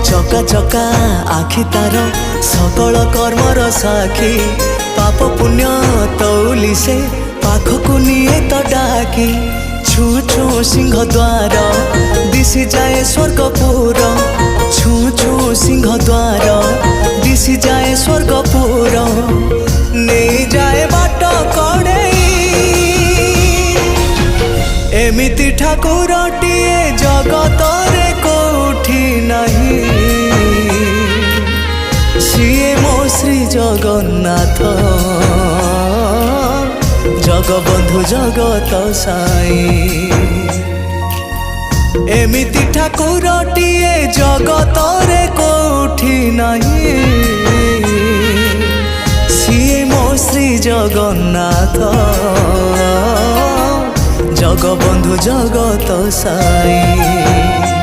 चका चका आखि तार सकल कर्मर साखी पाप पुण्य तौली से पाखकु निये तो डाकी छू छू सिंह द्वार दिशि जाए स्वर्गपुर छू छू सिंह द्वार दिशि जाए स्वर्गपुर नहीं जाए बाट कड़े एमिति ठाकुरटिए जगत रे कोठी नहीं सीए मो श्री जगन्नाथ जगबंधु जगत साई एमिति ठाकुरटिए जगत रे कोठी नहीं सीए मो श्री जगन्नाथ जगबंधु जगत साई।